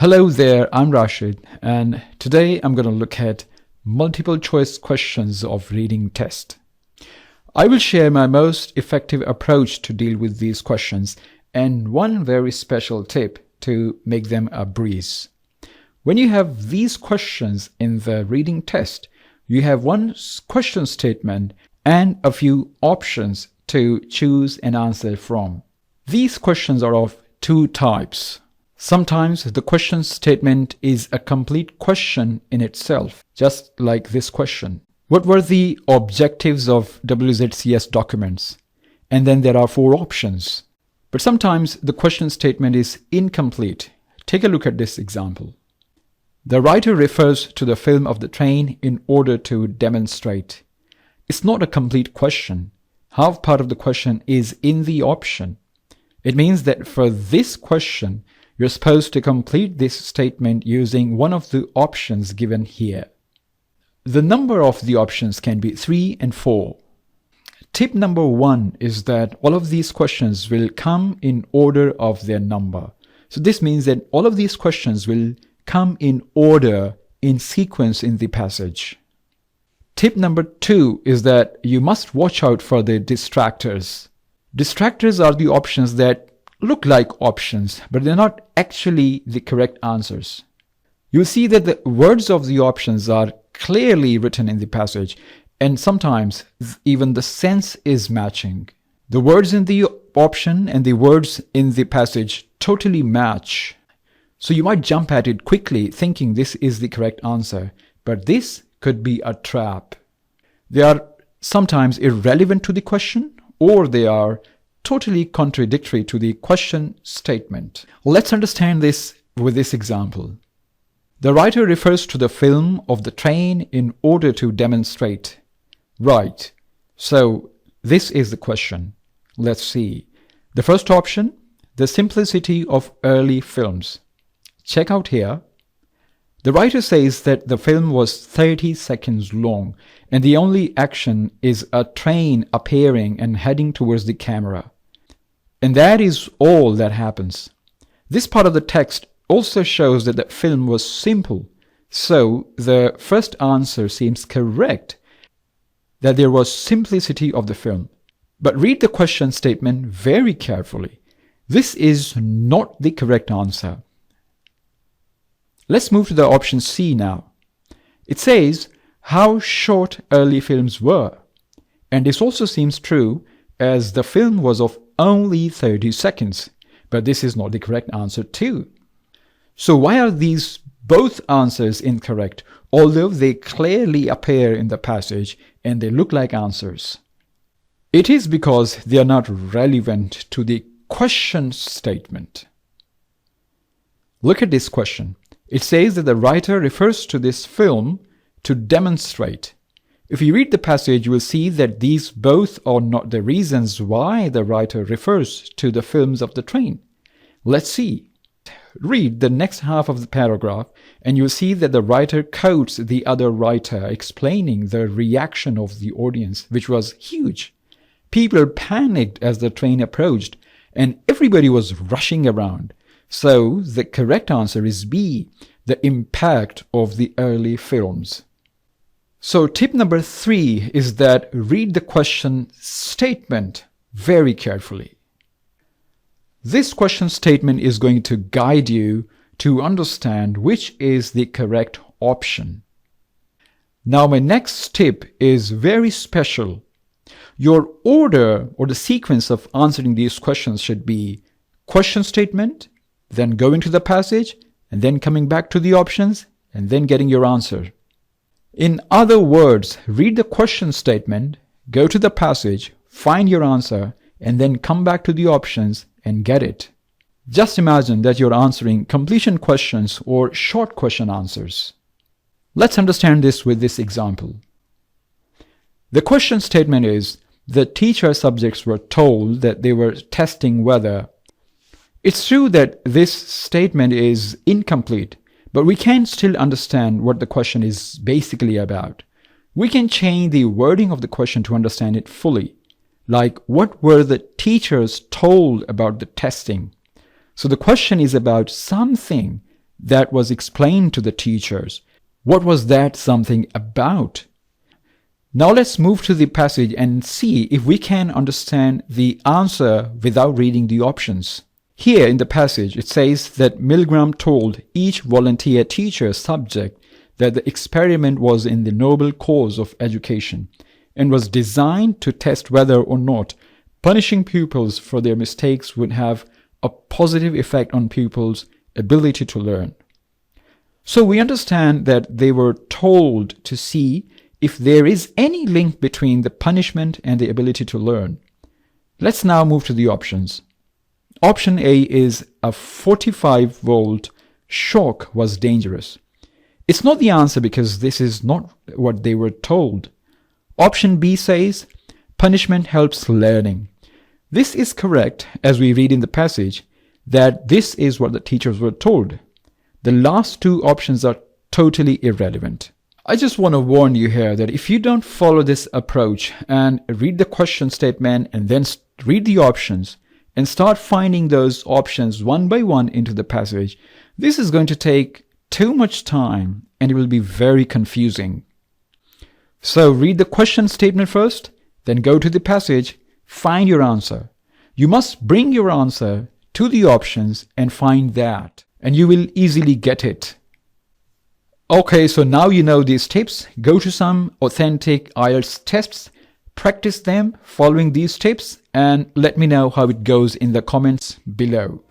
Hello there, I'm Rashid, and today I'm going to look at multiple choice questions of reading test. I will share my most effective approach to deal with these questions and one very special tip to make them a breeze. When you have these questions in the reading test, you have one question statement and a few options to choose an answer from. These questions are of two types. Sometimes the question statement is a complete question in itself, just like this question. What were the objectives of WZCS documents? And then there are four options. But sometimes the question statement is incomplete. Take a look at this example. The writer refers to the film of the train in order to demonstrate. It's not a complete question. Half part of the question is in the option. It means that for this question, you're supposed to complete this statement using one of the options given here. The number of the options can be 3 and 4. Tip number 1 is that all of these questions will come in order of their number. So this means that all of these questions will come in order, in sequence in the passage. Tip number 2 is that you must watch out for the distractors. Distractors are the options that look like options, but they're not actually the correct answers. You'll see that the words of the options are clearly written in the passage, and sometimes even the sense is matching. The words in the option and the words in the passage totally match. So you might jump at it quickly thinking this is the correct answer, but this could be a trap. They are sometimes irrelevant to the question, or they are totally contradictory to the question statement. Let's understand this with this example. The writer refers to the film of the train in order to demonstrate. Right. So this is the question. Let's see. The first option, the simplicity of early films. Check out here. The writer says that the film was 30 seconds long and the only action is a train appearing and heading towards the camera. And that is all that happens. This part of the text also shows that the film was simple. So the first answer seems correct, that there was simplicity of the film. But read the question statement very carefully. This is not the correct answer. Let's move to the option C now. It says how short early films were. And this also seems true as the film was of only 30 seconds. But this is not the correct answer too. So why are these both answers incorrect, although they clearly appear in the passage and they look like answers? It is because they are not relevant to the question statement. Look at this question. It says that the writer refers to this film to demonstrate. If you read the passage, you will see that these both are not the reasons why the writer refers to the films of the train. Let's see. Read the next half of the paragraph and you'll see that the writer quotes the other writer explaining the reaction of the audience, which was huge. People panicked as the train approached and everybody was rushing around. So the correct answer is B, the impact of the early films. So tip number 3 is that read the question statement very carefully. This question statement is going to guide you to understand which is the correct option. Now my next tip is very special. Your order or the sequence of answering these questions should be question statement, then going to the passage, and then coming back to the options, and then getting your answer. In other words, read the question statement, go to the passage, find your answer, and then come back to the options and get it. Just imagine that you're answering completion questions or short question answers. Let's understand this with this example. The question statement is, the teacher subjects were told that they were testing whether. It's true that this statement is incomplete, but we can still understand what the question is basically about. We can change the wording of the question to understand it fully. Like, what were the teachers told about the testing? So the question is about something that was explained to the teachers. What was that something about? Now let's move to the passage and see if we can understand the answer without reading the options. Here in the passage, it says that Milgram told each volunteer teacher subject that the experiment was in the noble cause of education and was designed to test whether or not punishing pupils for their mistakes would have a positive effect on pupils' ability to learn. So we understand that they were told to see if there is any link between the punishment and the ability to learn. Let's now move to the options. Option A is a 45-volt shock was dangerous. It's not the answer because this is not what they were told. Option B says punishment helps learning. This is correct as we read in the passage that this is what the teachers were told. The last two options are totally irrelevant. I just want to warn you here that if you don't follow this approach and read the question statement and then read the options and start finding those options one by one into the passage, this is going to take too much time and it will be very confusing. So read the question statement first, then go to the passage, find your answer. You must bring your answer to the options and find that, and you will easily get it. Okay, so now you know these tips. Go to some authentic IELTS tests, practice them following these tips, and let me know how it goes in the comments below.